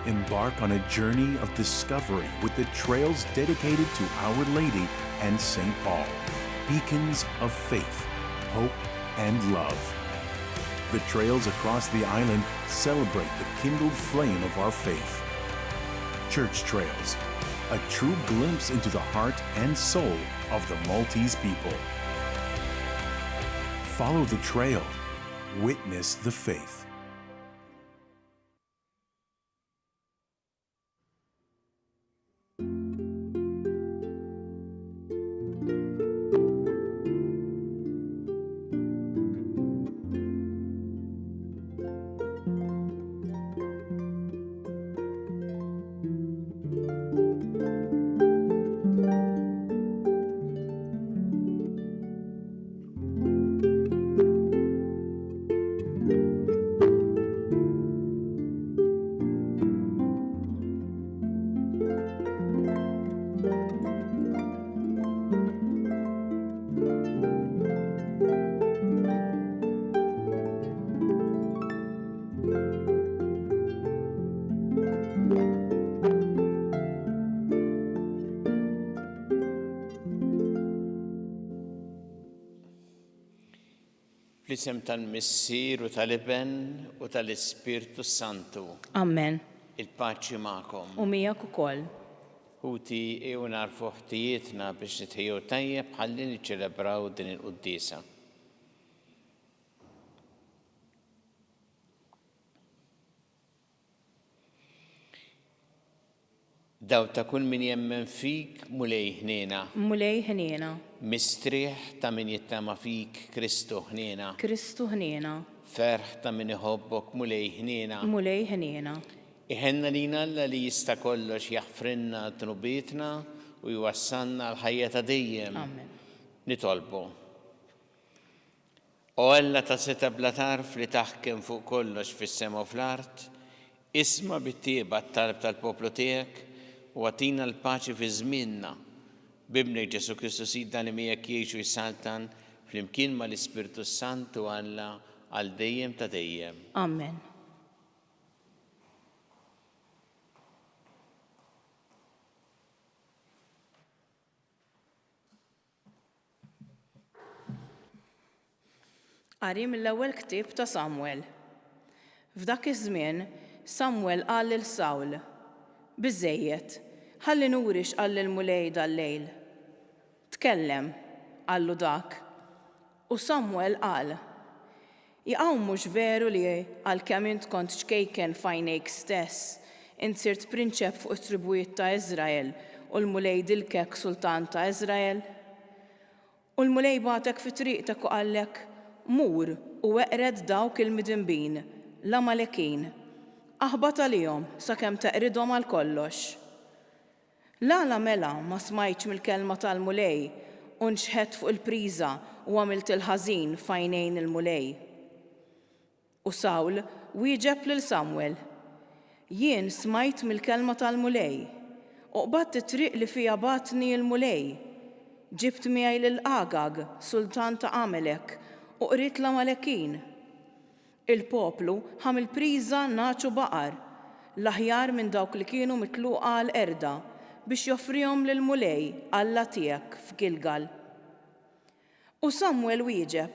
Embark on a journey of discovery with the trails dedicated to Our Lady and St. Paul, beacons of faith, hope, and love. The trails across the island celebrate the kindled flame of our faith. Church Trails, a true glimpse into the heart and soul of the Maltese people. Follow the trail, witness the faith. Fl-isem tal-Missier u tal-Iben u tal-Ispirtu Santu. Amen. Il-paċi magħkom. U miegħek ukoll. Ħuti ew narfu ħtijietna biex nitħejju tajjeb ħalli niċċelebraw din il-qudiesa. Daw ta' kull min jemmen fik mulej ħniena. Mulej ħniena. Mistrieħ ta' min jittama fik Kristu ħniena. Kristu ħniena. Ferħ ta' min iħobbok mulej ħniena. Mulej ħniena. Iħenna lina Alla li jista' kollox jaħfrinna tnubietna u jwassalna l-ħajja ta' dejjem. Amen. Nitolbu. O Alla ta' seta bla tarf li taħkem fuq kollox fis-sema u fl-art, isma' bit-tieba t-talb tal-poplu tiegħek u għatina l-paċi fi żmienna. Bibnek Ġesu Kristu Sidna li miegħek jgħixu jsaltan flimkien mal-Ispirtu Santu Alla għal dejjem ta' dejjem. Amen. Qari mill-ewwel ktieb ta' Samwel. F'dak iż-żmien Samwel qal lil Sawl: Biżżejjed, ħalli nuri x'qal lil-mulej dal-lejl. Tkellem, qallu dak. U Samwel qal: Jaqgħu mhux veru li għalkemm int kont xkejken f'għajnejk stess, int sirt prinċep fuq it-tribwiet ta' Iżrael u l-mulej dilkek sultan ta' Iżrael? U l-mulej bagħtek fi triqtek u qallek: Mur u eqred dawk il-midinbin, l-Amalekin, aħbat għalihom sakemm teqridhom għal kollox. L-għala mela ma smajtx mill-kelma tal-mulej u nxħet fuq il-priża u għamilt il-ħażin f'għajnejn il-mulej. U Sawl wieġeb lil Samwel: Jien smajt mill-kelma tal-mulej, u qbadt it-triq li fiha batni l-mulej. Ġibt miegħi lil Agag, sultan ta' Amalek, u qrid l-Amalekin. Il-poplu ħam il-priża naċu baqar, l-aħjar minn dawk li kienu mitluqa l-erda biex joffrihom lil-mulej Alla tiegħek f'Gilgal. U Samwel wieġeb: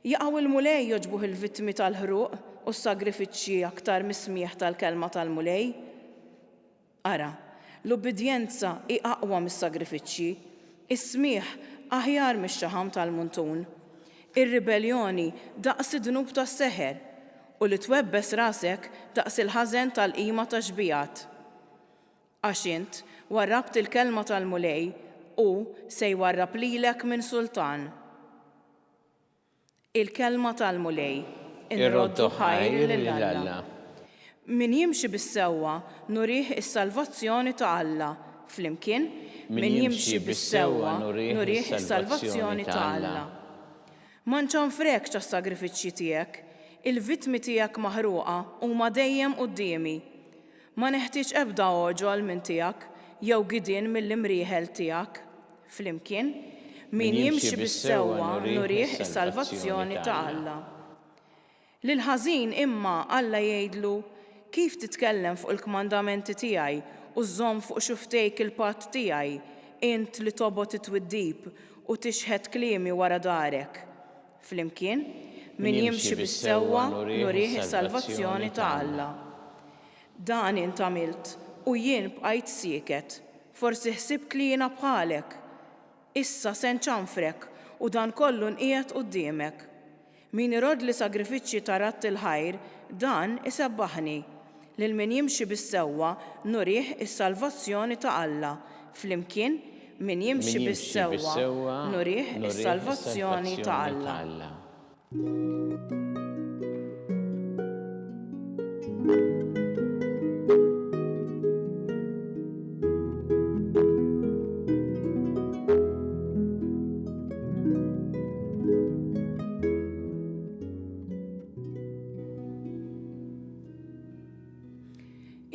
Jaqgħu il-mulej joġbuh il-vittmi tal-ħruq u s-sagrifiċċji aktar mis-smieħ tal-kelma tal-mulej? Ara, l-ubbidjenza hi aqwa mis-sagrifiċċji, is-smieħ aħjar mix-xaħam tal-muntun. Ir-ribeljoni daqs id-dnub tas-seħer u li twebbes rasek daqs il-ħażen tal-qima ta' xbijat. Għax int warrabt il-kelma tal-mulej u se jwarrab lilek minn sultan. Il-kelma tal-mulej inroddu ħajr lil Alla. Min jimxi bis-sewwa nurih is-salvazzjoni ta' Alla. Flimkien min jimxi bis-sewwa nurih is-salvazzjoni ta' Alla. Ma nċanfrekx għas-sagrifiċċji tiegħek, il-vittmi tiegħek maħruqa huma dejjem qudiemi. Ma neħtieġ ebda għoġol minn tiegħek jew gidien mill-imrieħel tiegħek. Flimkien min jimxi bis-sewwa nurih is-salvazzjoni ta' Alla. Lil ħażin imma Alla jgħidlu: Kif titkellem fuq il-kmandamenti tiegħi u żżomm fuq xuftejk il-patt tiegħi, int li tobgħod it-twiddib u tixħed kliemi wara darek. Flimkien, min jimxi bis-sewwa nurih is-salvazzjoni ta' Alla. Dan int għamilt u jien bqajt sieket, forsi ħsibt li jiena bħalek. Issa se nċanfrek u dan kollu nqiegħed quddiemek. Min irod li sagrifiċċji ta' ratt il-ħajr, dan isebbaħni. Lil min jimxi bis-sewwa nurih is-salvazzjoni ta' Alla. Flimkien, min jimxi bis-sewwa nurih is-salvazzjoni ta' Alla.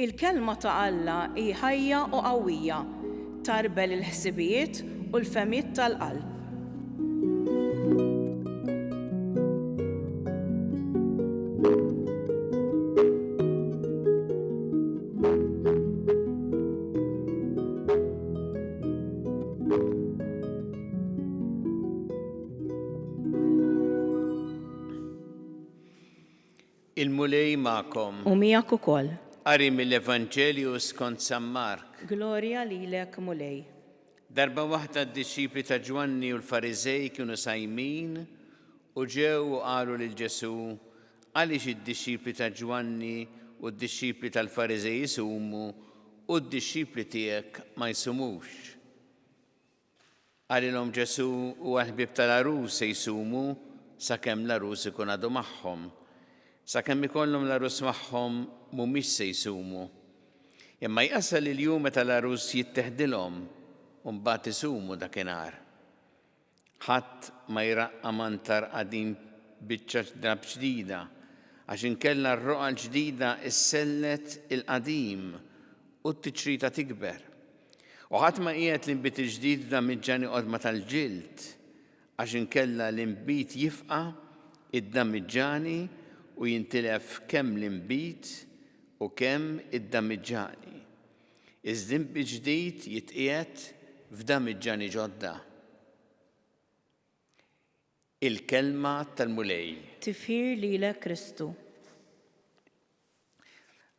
Il-kelma ta' Alla hi ħajja u qawwija, tarbel il-ħsibijiet u l-femijiet tal-qalb. Il-mulej ma'kom. U miegħek ukoll. Qari mill-Evanġelju skont San Mark. Glorja lilek mulej. Darba waħda d-disċipli ta' Ġwanni u l-Farizej kienu sajmin u ġew u qalu lil Ġesu għaliex id-disċipli ta' Ġwanni u d-disċipli tal-Farizej jisumu u d-disċipli tiegħek ma jsumux. Qalilhom Ġesu u l-ħbieb tal-arus se jsumu sakemm l-arus ikun għadu magħhom. Sakemm ikollhom l-arus magħhom mhumiex se jsumu. Imma jqasal il-jum meta l-arus jitteħdilhom u mbagħad isumu dakinhar. Ħadd ma jraqqa mantar qadim biċċa drab ġdida għax inkella r-roqa l-ġdida issellet il-qadim u t-tiċrita tikber. U ħadd ma qiegħed l-inbit il-ġdid da miġġani qodma tal-ġild għax inkella l-inbit jifqa' id-damiġġani u jintilef kemm l-inbit u kemm id-damiġġani. Iż-żimbi ġdid jitqiegħed f'damiġġani ġodda. Il-kelma tal-mulej. Tifħir lilek Kristu.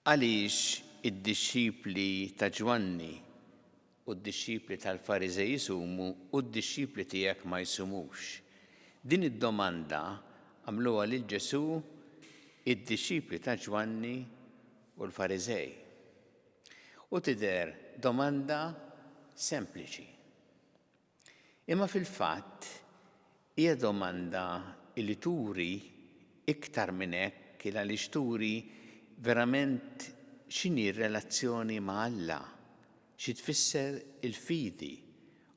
Għaliex id-disċipli ta' Ġwanni u d-disċipli tal-Farizej jisumu u d-disċipli tiegħek ma jsumux? Din id-domanda għamluha lil Ġesu id-disċipli ta' Ġwanni u l-Farizej. U tidher domanda sempliċi. Imma fil-fatt hija domanda li turi iktar minn hekk għaliex turi verament x'inhi r-relazzjoni ma' Alla, xi tfisser il-fidi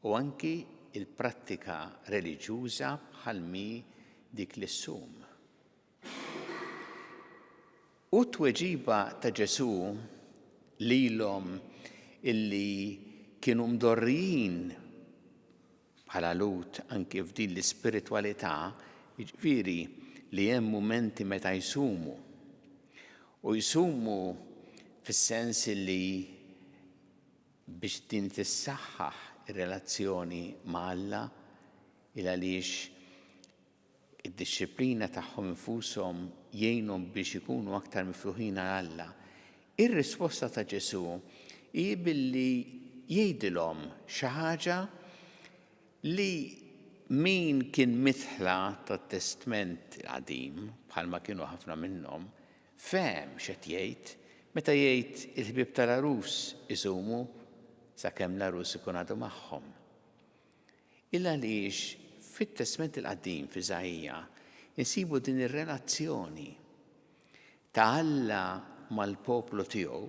u anki il-prattika reliġjuża bħal mi dik li ssum. U tweġiba ta' Ġesu lilhom illi kienu mdorrijin bħala Lut anke f'din l-ispiritwalità, jiġifieri li hemm mumenti meta jsumu. U jsumu fis-sens li biex din tissaħħaħ ir-relazzjoni ma' Alla għaliex id-disċiplina tagħhom infushom jgħinhom biex ikunu aktar miftuħin għal Alla. Ir-risposta ta' Ġesu hi billi jgħidilhom xi ħaġa li min kien mitħla tat-Testament qadim bħalma kienu ħafna minnhom fehem x'qed jgħid meta jgħid il-ħbieb tal-arus isumu sakemm l-arus ikun għadu magħhom. Illa għaliex fit-Testament il-qadim f'Iżajja insibu din ir-relazzjoni ta' Alla mal-poplu tiegħu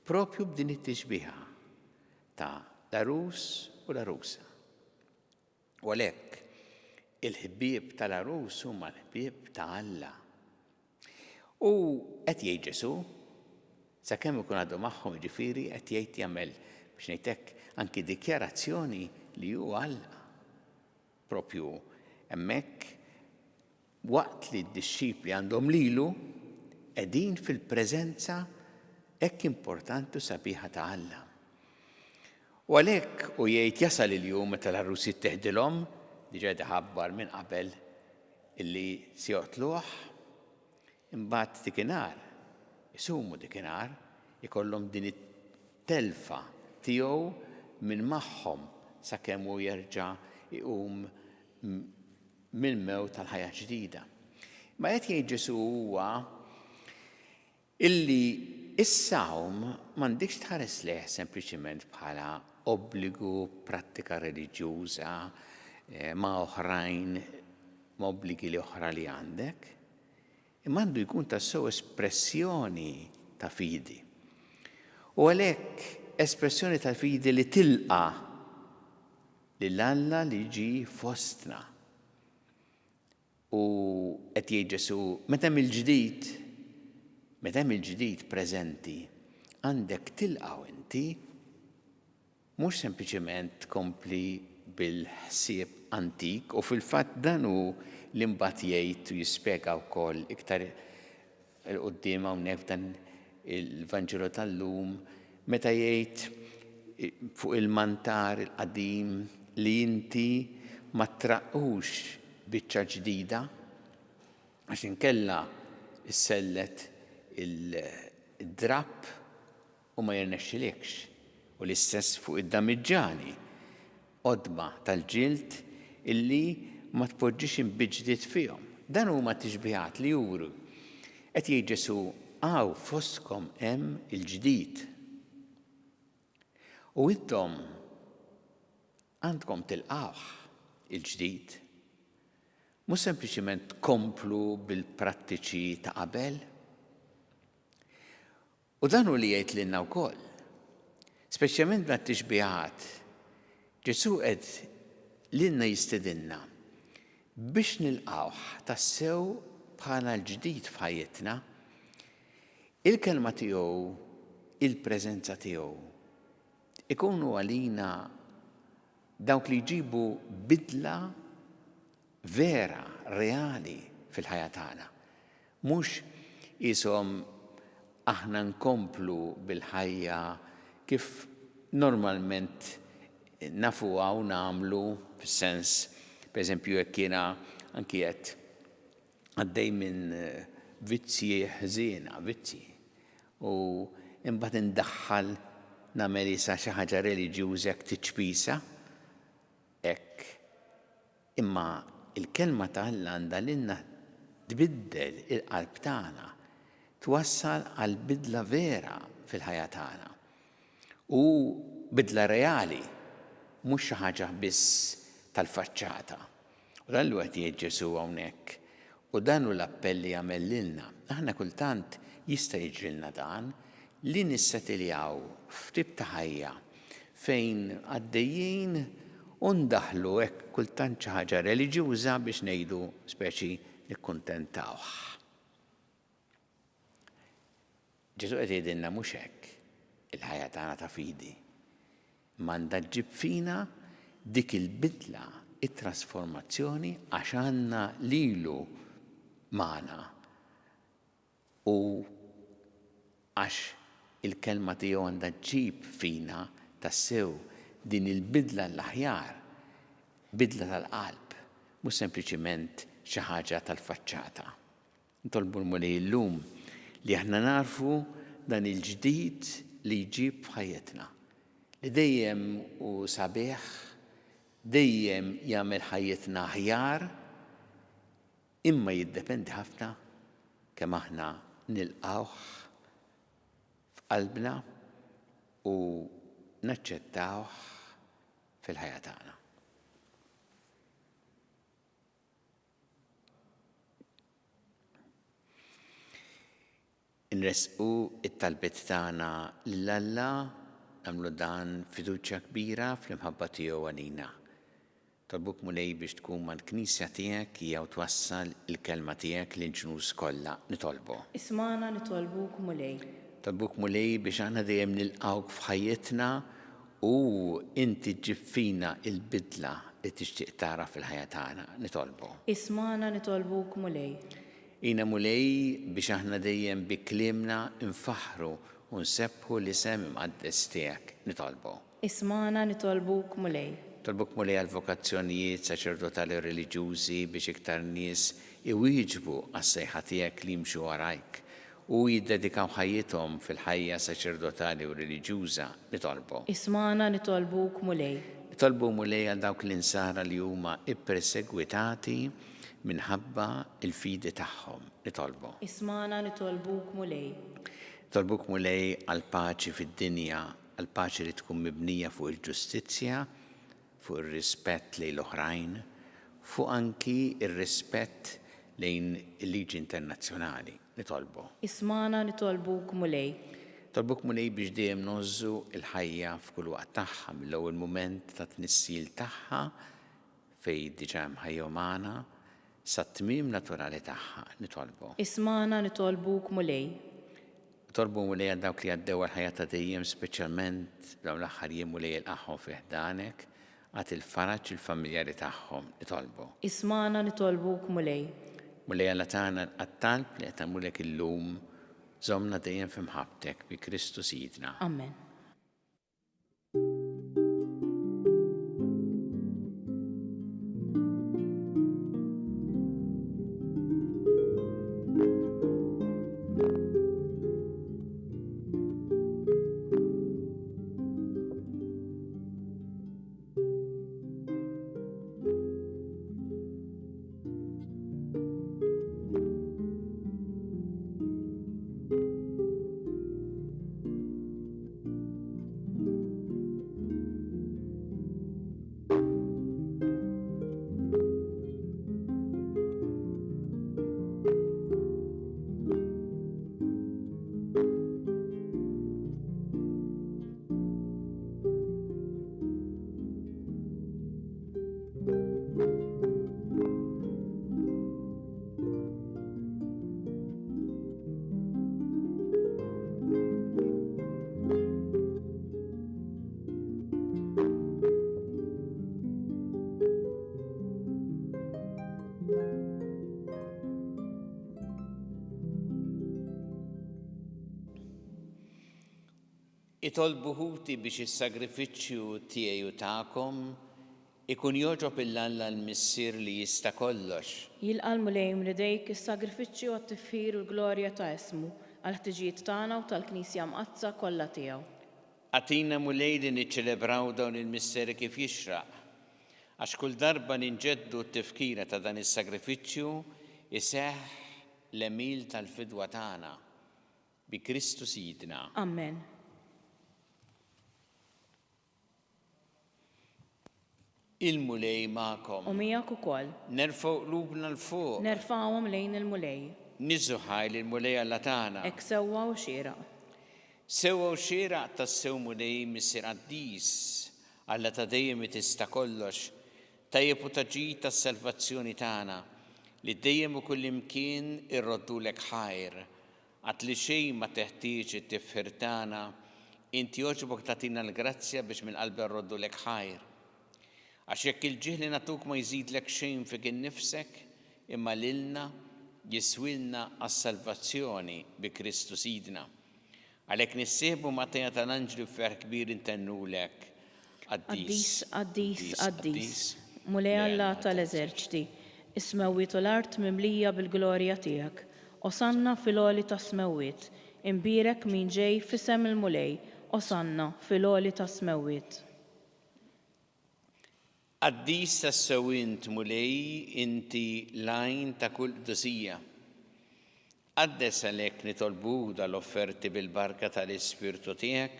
propju b'din it-tixbiħa ta' l-arus u l-arusa. U għalhekk il-ħbieb tal-arus huma l-ħbieb ta' Alla. U qed jgħid Ġesu sakemm ikun għadu magħhom jiġifieri qed jgħid jagħmel biex ngħidlek anki dikjarazzjoni li hu Alla. Propju hemmhekk waqt li d-disċipli għandhom lilu qegħdin fil-preżenza hekk importanti u sabiħa ta' Alla. U għalhekk u jgħid jasal il-jum meta l-arrus jitteħdilhom diġà ħabbar minn qabel illi se joqtluh, imbagħad dikinhar, isumu dikinhar, ikollhom din it-telfa tiegħu minn magħhom sakemm hu jerġa' iqum mill-mewt tal-ħajja ġdida. Ma qed jgħid Ġesu huwa illi is-sawm m'għandikx tħares leh sempliċiment bħala obbligu, prattika reliġjuża ma' oħrajn, ma' obbligi li oħra li għandek, imma għandu jkun tassew espressjoni ta' fidi. U għalhekk espressjoni ta' fidi li tilqa lil Alla li ġi fostna. U qed jgħid Ġesu meta hemm il-ġdid preżenti għandek tilqgħu inti mhux sempliċement tkompli bil-ħsieb antik u fil-fatt dan hu li mbagħad jgħid u jispjega wkoll iktar il-qudiem hawnhekk f'dan il-Vanġelu tal-lum meta jgħid fuq il-mantar il-qadim li inti ma traqqux biċċa ġdida għax inkella issellet il-drapp u ma jirnexxilekx. U l-istess fuq id-damiġġani, qodma tal-ġild illi ma tpoġġix inbiġdiet fihom. Dan huma tixbiħat li juru. Qed jgħid Ġesu fostkom hemm il-ġdid. U intom għandkom tilqawh il-ġdid. Mhux sempliċement tkomplu bil-prattiċi ta' qabel. U dan hu li jgħid lilna wkoll. Speċjalment bla tixbiħat, Ġesu qed lilna jistedinna biex nilqawh tassew bħala l-ġdid f'ħajjitna, il-kelma tiegħu, il-preżenza tiegħu ikunu għalina dawk li jġibu bidla vera, reali fil-ħajja tagħna. Mhux ishom aħna nkomplu bil-ħajja kif normalment nafuha u nagħmlu fis-sens, pereżempju jekk jiena anki qed għaddej minn vizzi ħżiena, u imbagħad indaħħal nagħmel issa xi ħaġa reliġjuża jekk tiċċpisa hekk. Imma il-kelma ta' Alla għandha lilna tbiddel il-qalb tagħna, twassal għal bidla vera fil-ħajja tagħna. U bidla reali, mhux xi ħaġa biss tal-faċċata. U dan li qed jgħid Ġesu hawnhekk. U dan hu l-appell li jagħmel lilna. Aħna kultant jista' jiġrilna dan li nissetiljaw f'tip ta' ħajja fejn għaddejjin u ndaħlu hekk kultant xi ħaġa reliġjuża biex ngħidu speċi nikkuntentawh. Ġesu qed jgħidilna mhux hekk. Il-ħajja tagħna ta' fidi. M'għandha ġġib fina dik il-bidla, it-trasformazzjoni għax għandna lilu magħna. U għax il-kelma tiegħu għandha ġġib fina tassew din il-bidla l-aħjar, bidla tal-qalb, mhux sempliċiment xi ħaġa tal-faċċata. Ntolbu l-mulej llum li aħna narfu dan il-ġdid li jġib f'ħajjetna. Li dejjem u sabiħ, dejjem jagħmel ħajjetna aħjar, imma jiddependi ħafna kemm aħna nilqawh f'qalbna u naċċettawh fil-ħajja tagħna. Nresqu it-talbiet tagħna lill-Alla, nagħmlu dan fiduċja kbira fl-imħabba tiegħu għalina. Tolbuk mulej biex tkun mal-Knisja tiegħek jew twassal il-kelma tiegħek lil-ġnus kollha nitolbu. Ismana nitolbuk mulej. Tolbuk mulej biex aħna dejjem nilqawk f'ħajjitna u inti ġġib fina il-bidla li tixtieq tara fil-ħajja tagħna nitolbu. Ismana nitolbuk mulej. Ina mulej biex aħna dejjem bi klimna nfaħru u nsebħu l-isem imqaddes tiegħek nitolbu. Ismana nitolbuk mulej. Tolbuk mulej għal vokazzjonijiet saċerdotali u reliġjużi biex iktar nies iwieġbu għas-sejħa tiegħek li jimxu warajk u jiddedikaw ħajjithom fil-ħajja saċerdotali u reliġjuża nitolbu. Ismana nitolbuk mulej. Nitolbu mulej għal dawk l-insara li huma ippersegwitati minħabba il-fidi tagħhom nitolbu. Ismana nitolbuk mulej. Tolbuk mulej għal paċi fid-dinja, għal paċi li tkun mibnija fuq il-ġustizzja, fuq ir-rispett lejn l-oħrajn, fuq anki ir-rispett lejn il-liġi internazzjonali nitolbu. Ismana nitolbuk mulej. Tolbuk mulej biex dejjem nożżu il-ħajja f'kull waqt tagħha mill-ewwel mument ta' tnissil tagħha fejn diġà hemm ħajja umana sat-tmiem naturali tagħha nitolbu. Ismana nitolbuk mulej. Tolbu mulej għal dawk li għaddew għal-ħajja ta' dejjem speċjalment dawn l-aħħar jiem mulej il-qaħħom fi ħdanek għat il-faraġġ il-familjari tagħhom nitolbu. Ismana nitolbuk mulej. Mulej għal tagħna għat-talb li qed tagħmulek illum żommna dejjem f'imħabbtek bi Kristu Sidna. Amen. Itolbu ħuti biex is-sagrifiċċju tiegħi u tagħkom ikun joġob il-Alla l-Missier li jista' kollox. Jilqal mulej mridejk is-sagrifiċċju għat-tifħir u l-glorja ta' ismu għal ħtiġijiet tagħna u tal-Knisja mqazza kollha tiegħu. Għatina mulej li niċċelebraw dawn il-misseri kif jixraq, għax kull darba ninġeddu t-tifkira ta' dan is-sagrifiċċju iseħħ l-emil tal-fidwa tagħna bi Kristu Sidna. Amen. Il-mulej ma'kom. U miegħek ukoll. Nerfgħu qlubna l-fuq. Nerfgħuhom lejn il-mulej. Niżu ħajli l-mulej Alla tagħna. Hekk sewwa u xieraq. Sewwa u xieraq tas-sew mulej Missier Qaddis, Alla ta' dejjem tista' kollox, tajjeb u taġid tas-salvazzjoni tagħna, li dejjem u kullimkien irroddulek ħajr, għad li xejn ma teħtieġ it-tifħir tagħna, inti jogħġbok tagħtina l-grazzja biex minn qalbi rroddulek ħajr. Għax jekk il-ġieħ li nagħtuk ma jżidlek xejn fik innifsek, imma lilna jiswilna għas-salvazzjoni bi Kristu Sidna. Għalhekk nissieħbu ma' tejja tal-anġli f'ferħ kbir intennulek. Qaddis, Qaddis, Qaddis, mulej Alla tal-eżerċti, is-smewwiet u l-art mimlija bil-glorja tiegħek, osanna fil-għoli tas-smewwiet, imbierek min ġej f'isem il-mulej, osanna fil-għoli tas-smewwiet. Qaddis tas-sewwint mulej inti lajn ta' kull qdusija. Qaddes għalhekk nitolbu dal-offerti bil-barka tal-Ispirtu tiegħek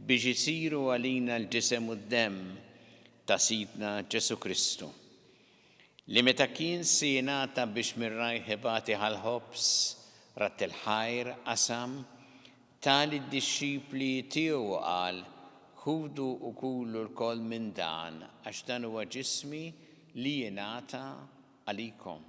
biex isiru għalina l-ġisem u d-demm ta' Sidna Ġesu Kristu. Li meta kien jingħata biex mirraj ħibati ħal-ħobs rat il-ħajr qasam tali d-dixxipli tiegħu qal ħudu u kullu l-koll minn dan, għax dan huwa ġismi li jingħata għalikom.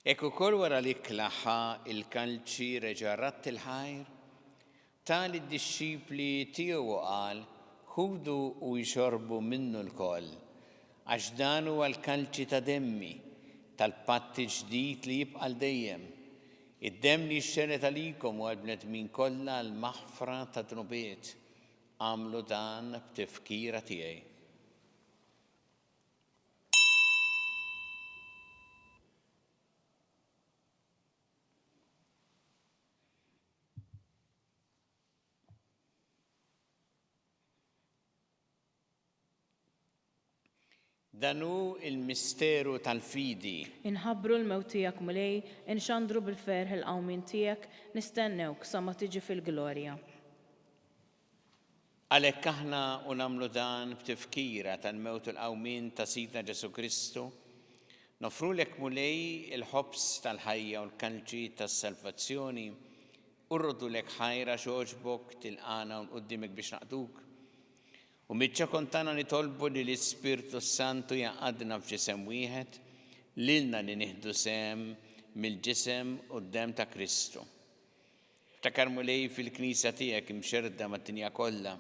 Ekku kol wara li klaħħa il-kalċi reġarrat il-ħajr, tal id-disċipli tiegħu qal ħudu u jxorbu minnu l-koll, għax dan huwa l-kalċi ta' demmi tal-patti ġdid li jibqa' dejjem. Id-demm li xxeret għalikom u għal-bnedmin kollha l-maħfra ta' dnubiet. Għamlu dan b'tifkira tiegħi. Danu il-misteru tal-fidi. Inħabbru l-mewt tiegħek mulej, inxandru bil-ferħ il-qawmin tiegħek, nistennewk sa ma tiġi fil-glorja. Għalhekk aħna u nagħmlu dan b'tifkira tal-mewt u l-qawmin ta' Sidna Ġesu Kristu, nofrulek mulej il-ħobs tal-ħajja u l-kalċi tas-salvazzjoni, u rrodulek ħajra xogħġbok tilqana u nquddimek biex naqduk. U mitċa kontana nitolbu li l-Ispirtu Santu jaqadna f'ġisem wieħed, lilna li nieħdu sem mill-ġisem u d-dem ta' Kristu. Ftakar mulej fil-Knisja tiegħek imxerda mad-dinja kollha,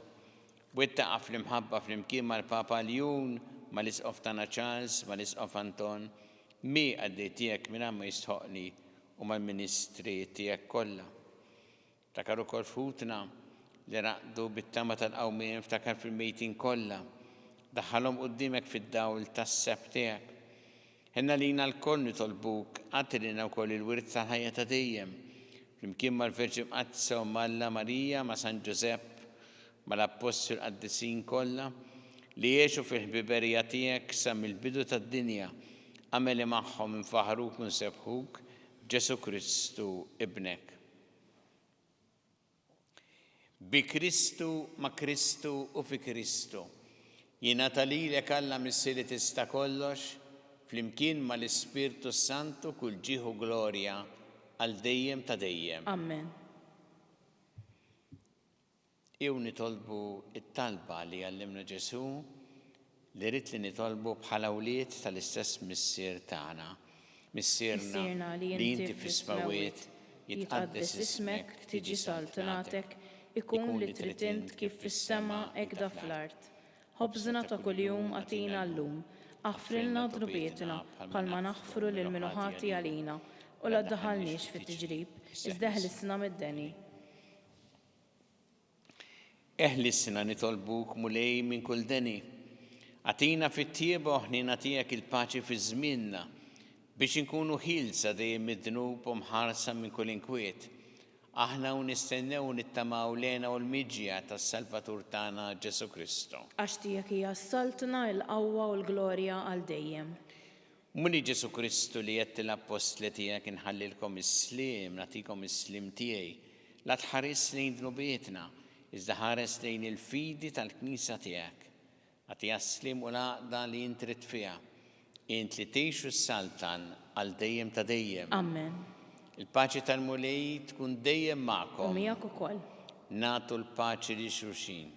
wettaqa' fl-imħabba fl-imkien mal-Papa Ljun, mal-Isqof tagħna Charles, mal-Isqof Anton, mi għaddej tiegħek minn ma jistħoqni u mal-ministri tiegħek kollha. Ftakar ukoll futna li raqdu bit-tama tal-qawmien, ftakar fil-mejtin kollha, daħħalhom qudiemek fid-dawl tas-seb tiegħek. Ħenna lina l-koll nitolbuk, għatilina wkoll il-wirt tal-ħajja ta' dejjem, flimkien mal-Verġi Mqaddsa u Malla Marija, ma' San Ġusepp, mal-Apostol qaddisin kollha, li jgħixu fil-ħbiberija tiegħek sa mill-bidu tad-dinja, għameli magħhom infaħruk u nsebħuk Ġesu Kristu ibnek. Bi Kristu, ma' Kristu u fi Kristu. Jingħata lilek Alla missieri tista' kollox, flimkien mal-Ispirtu Santu kull ġieħu glorja għal dejjem ta' dejjem. Amen. Jew nitolbu it-talba li għallimna Ġesu li rid li nitolbu bħala wlied tal-istess missier tagħna. Missierna li inti fis-smawiet jitqaddes ismek, tiġi saltanatek, ikun li trid int kif fis-sema hekk da fl-art. Ħobżna ta' kuljum għatina llum, aħfrilna dnubietna bħalma naħfru lil min ħati għalina u la ddaħħalniex fit-tiġrib, iżda ħlisna mid-deni. Eħlisna nitolbuk mulej minn kull deni. Għatina fit-tieba ħnina tiegħek il-paċi fi żmienna biex inkunu ħilsa dejjem mid-dnub u mħarsa minn kull inkwiet. Aħna u nistennew nittamaw lena u l-miġja tas-Salvatur tagħna Ġesu Kristu. Għax tiegħek hija s-saltna, l-qawwa u l-glorja għal dejjem. Muni Ġesu Kristu li qed l-apostli tiegħek inħallilkom is-sliem, nagħtikom is-sliem tiegħi, la tħares lejn dnubietna, iżda ħares lejn il-fidi tal-Knisja tiegħek. Għati s-sliem u l-għaqda li int trid fiha. Int li tgħixu s-saltan għal dejjem ta' dejjem. Amen. Il-paċi tal-mulej tkun dejjem magħkom. U miegħek ukoll. Nagħtu l-paċi li xulxin.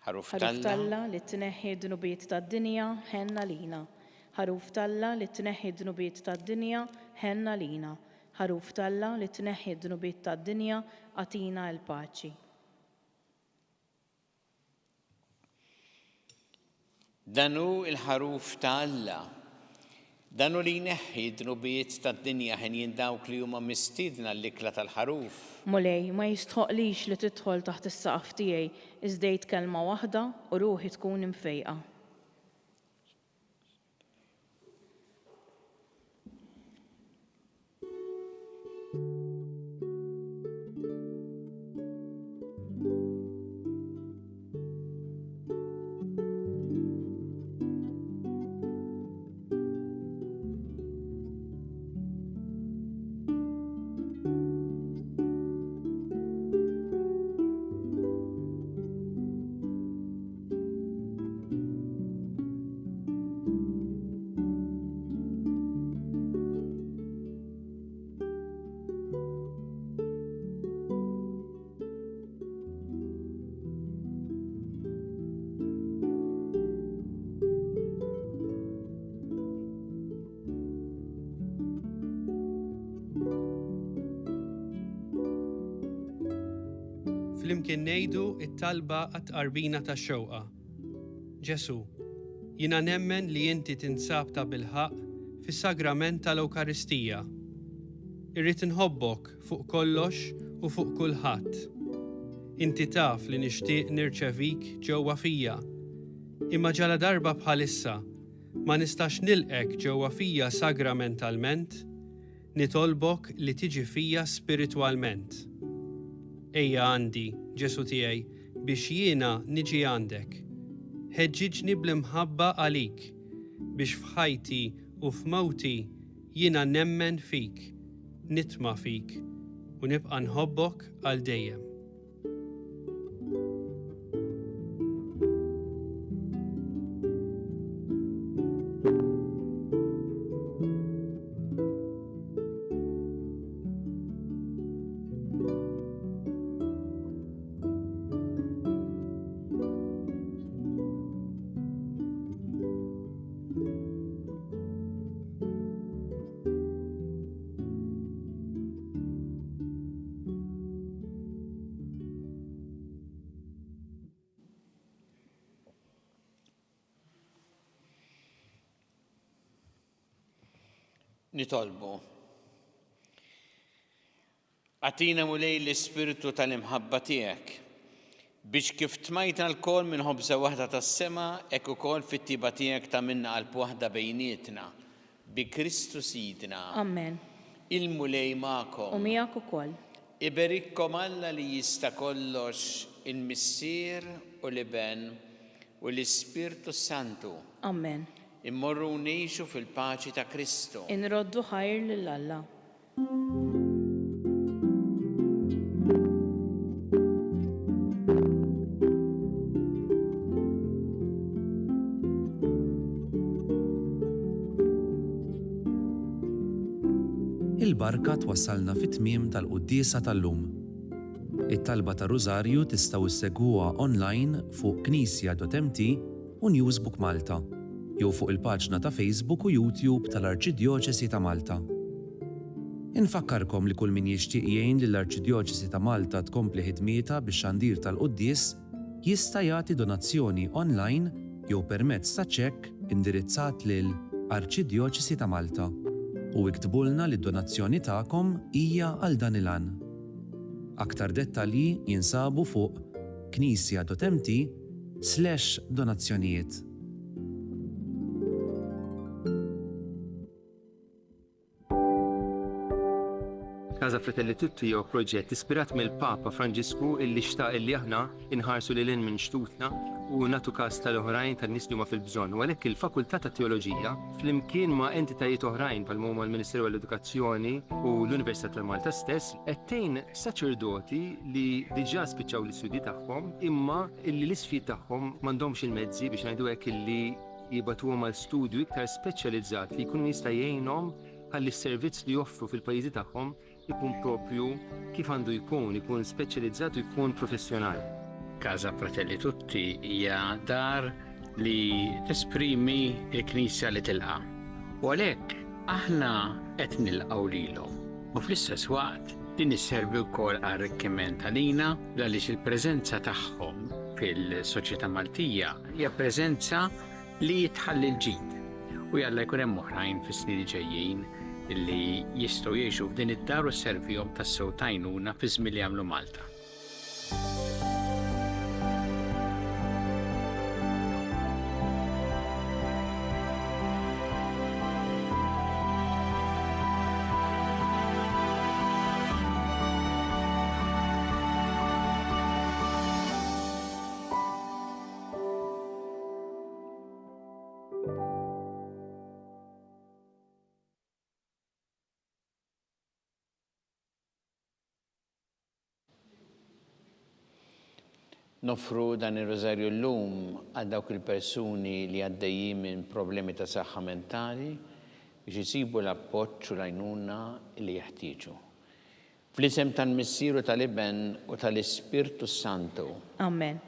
Ħaruf Talla li tneħħi dnubiet tad-dinja ħenna lina. Ħaruf Talla li tneħħi dnubiet tad-dinja ħenna lina. Ħaruf Talla li tneħħi dnubiet tad-dinja għatina l-paċi. Danu il-ħaruf ta' Alla, danu li jneħħi dnubiet tad-dinja ħin dawk li huma mistiedna l-ikla tal-ħaruf. Mulej, ma jistħoqlix li tidħol taħt is-saqaf tiegħi, iżdejt kelma waħda u ruħi tkun imfejqa. flimkien ngħidu it-talba għat-qarbina tax-xewqa. Ġesu, jiena nemmen li inti tinsab ta' bilħaq fis-sagrament tal-Ewkaristija. Irrid inħobbok fuq kollox u fuq kulħadd. Inti taf li nixtieq nirċevik ġewwa fija, imma ġala darba bħalissa ma nistax nilqek ġewwa fija sagramentalment, nitolbok li tiġi fija spiritwalment. Ejja għandi, Ġesu tiegħi, biex jiena niġi għandek. Ħeġġiġni bl-imħabba għalik, biex f'ħajti u f'mawti jiena nemmen fik, nitma' fik u nibqa' nħobbok għal dejjem. Nitolbu. Għatina mulej l-ispiritu tal-imħabba tiegħek biex kif tmajtna l-kol minn ħobża waħda tas-sema hekk ukoll fit-tiba tiegħek ta' minna qalb waħda bejnietna bi Kristu Sidna. Amen. Il-mulej magħkom. U miegħek ukoll. Iberikkom Alla li jista' kollox il-Missier u l-Iben u l-Ispirtu Santu. Amen. Immorru ngħixu fil-paċi ta' Kristu. Inroddu ħajr lil Alla. Il-barka twassalna fit-tmiem tal-quddiesa tal-lum. It-talba ta' Rużarju tistgħu issegwuha online fuq knisja.mt u Newsbook Malta, jew fuq il-paġna ta' Facebook u YouTube tal-Arċidjoċesi ta' Malta. Infakkarkom li kull min jixtieq jgħin lill-Arċidjoċesi ta' Malta tkompli ħidmietha bix-xandir tal-quddies jista' jagħti donazzjoni online jew permezz ta' ċekk indirizzat lil Arċidjoċesi ta' Malta u iktbulna li d-donazzjoni tagħkom hija għal dan il-għan. Aktar dettalji jinsabu fuq knisja.mt/donazzjonijiet. Casa Fratelli Tutti jew proġett ispirat mill-Papa Franġisku illi xtaq illi aħna inħarsu lil minn xtutna u nagħtu każ tal-oħrajn tan-nies li huma fil-bżonn. U għalhekk il-Fakultà ta' Teoloġija flimkien ma' entitajiet oħrajn bħal huma l-Ministeru għall-Edukazzjoni u l-Università ta' Malta stess qed tgħin saċerdoti li diġà spiċċaw l-istudji tagħhom imma illi l-isfid tagħhom m'għandhomx il-mezzi biex ngħidu hekk illi jibatuhom għal studju iktar speċjalizzat li jkun jista' jgħinhom ħalli s-servizz li joffru fil-pajjiżi tagħhom ikun propju kif għandu jkun speċjalizzat u jkun professjonali. Casa Fratelli Tutti hija dar li tesprimi l-Knisja li tilqa'. U għalhekk aħna qed nilqgħu lilhom. U fl-istess waqt din isservi wkoll arricchiment għalina għaliex il-preżenza tagħhom fil-soċjetà Maltija hija preżenza li tħalli l-ġid. U jalla jkun hemm oħrajn fis-snin ġejjin illi jistgħu jgħixu f'din id-dar u sservihom tas-sew tajnuna fi żmien li jagħmlu Malta. Nofru dan ir-rożarju llum għal dawk il-persuni li għaddejjin minn problemi ta' saħħa mentali biex isibu l-appoġġ u l-għajnuna li jeħtieġu. Fl-isem tal-Missieru tal-Iben u tal-Ispirtu Santu. Amen.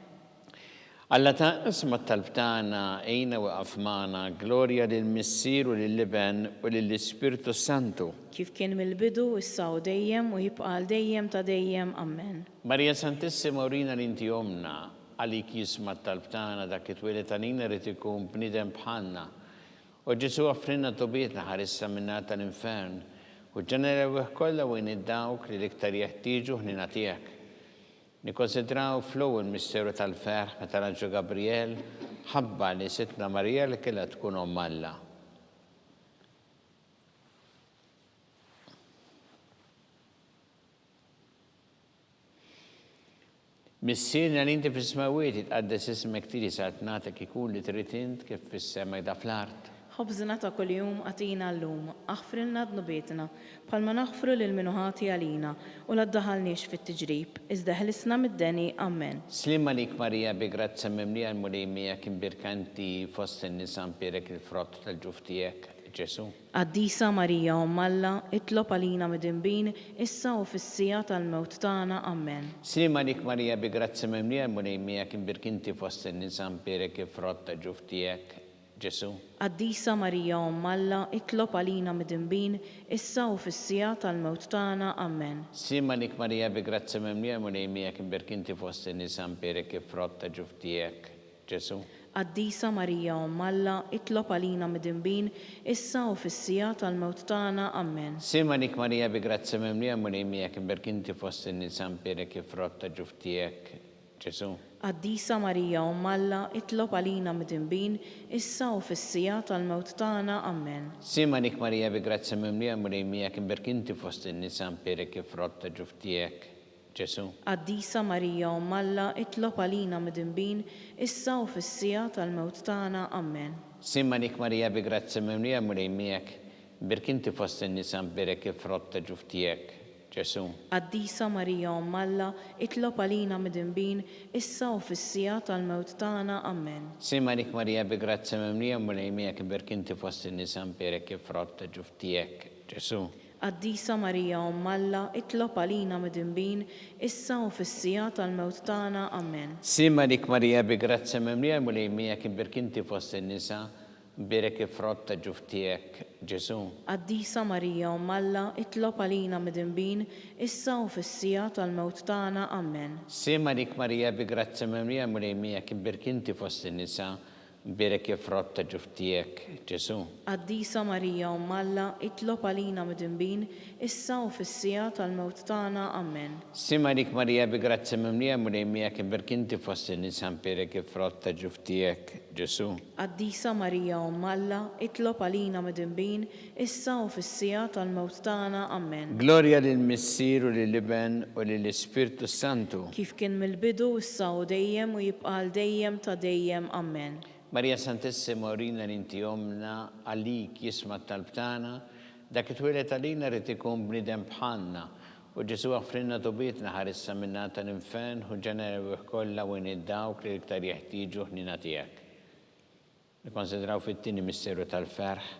Alla ta' isma tal-btana ejna waqaf magħna glorja lill-Missier u lill-Liben u lill-Ispirtu Santu. Kif kien mill-bidu, issa u dejjem u jibqal dejjem ta' dejjem. Amen. Marija Santissima urina l-inti omna għalik jisma tal-btana dak it-twilet għalina rrid ikun bniedem bħalna. U Ġesu offrinna tobietna ħarissa minna tal-infern u ġenerew kollha wejn id-dawk li l-iktar jeħtieġu ħnina tiegħek. Nikkonsidraw flow il-misteru tal-ferħ meta l-Anġu Gabriel ħabba li sitna Marija li kellha tkun omm Alla. Missierna li inti fis-smawiet tqaddes ismek tieni sart nagħtek ikun li trid int kif fis-sema jda fl-art. ħobżna ta' kuljum għatina llum, aħfrilna dnubietna, bħalma naħfru lil minu ħati għalina u la ddaħalniex fit-tiġrib, iżda ħlisna mid-deni. Amen. Slimma lik Marija bi grazza mimlija l-mulejmija kien birkanti fost in-nisa mpierek il-frott tal-ġuf tiegħek, Ġesu. Qaddisa Marija Omm Alla, itlob għalina midinbin, issa u fis-sija tal-mewt tagħna. Amen. Slimma lik Marija bi grazza mimlija l-mulejmija kien birkanti fost in-nisa mpierek il-frott tal-ġuf tiegħek, Ġesu. Qaddisa Marija Omm Alla, itlob għalina midinbin, issa u fis-sija tal-mewt tagħna. Amen. Slimma lik Marija bi grazza mimlija l-mulejmija kien birkanti fost in-nisa mpierek il-frott tal-ġuf tiegħek, Ġesu. Qaddisa Marija Omm Alla, itlob għalina midinbin, issa u fis-sija tal-mewt tagħna. Amen. Slimma lik Marija bi grazza mimlija l-mulejmija kien birkanti fost in-nisa mpierek il-frott tal-ġuf tiegħek, Ġesu. Qaddisa Marija Omm Alla, itlob għalina midinbin, issa u fis-sija tal-mewt tagħna. Amen. Slimma lik Marija bi grazza mimlija l-mulejmija kien birkanti fost in-nisa mpierek il-frott tal-ġuf tiegħek, Ġesu. Qaddisa Marija Omm Alla, itlob għalina midinbin, issa u fis-sija tal-mewt tagħna. Amen. Slimma lik Marija bi grazza mimlija l-mulejmija kien birkanti fost in-nisa mpierek il-frott tal-ġuf tiegħek, Ġesu. Qaddisa Marija Omm Alla, itlob għalina midinbin, issa u fis-sija tal-mewt tagħna. Amen. Slimma lik Marija bi grazza mimlija l-mulejmija kien birkanti fost in-nisa mpierek il-frott tal-ġuf tiegħek, Ġesu. Qaddisa Marija Omm Alla, itlob għalina midinbin, issa u fis-sija tal-mewt tagħna. Amen. Slimma lik Marija bi grazza mimlija l-mulejmija kien birkanti fost in-nisa mpierek il-frott tal-ġuf tiegħek, Ġesu. Qaddisa Marija Omm Alla, itlob għalina midinbin, issa u fis-sija tal-mewt tagħna. Amen. Slimma lik Marija bi grazza mimlija l-mulejmija kien birkanti fost in-nisa mpierek il-frott tal-ġuf tiegħek, Ġesu. Qaddisa Marija Omm Alla, itlob għalina midinbin, issa u fis-sija tal-mewt tagħna. Amen. Slimma lik Marija bi grazza mimlija l-mulejmija kien birkanti fost in-nisa mpierek il-frott tal-ġuf tiegħek, Ġesu. Qaddisa Marija Omm Alla, itlob għalina midinbin, issa u fis-sija tal-mewt tagħna. Amen. Glorja lill-Missier u lill-Liben u lill-Ispirtu Santu. Kif kien mill-bidu, issa u dejjem u jibqal dejjem ta' dejjem. Amen. Marija Santissima urina l-inti omna għalik jisma tal-btana dak it-twilet għalina rrid ikun bniedem bħalna u Ġesu offrinna tobietna ħarissa minna tal-infern u ġenerew kollha wejn id-dawk li l-iktar jeħtieġu ħnina tiegħek. Nikkonsidraw fit-tieni misteru tal-ferħ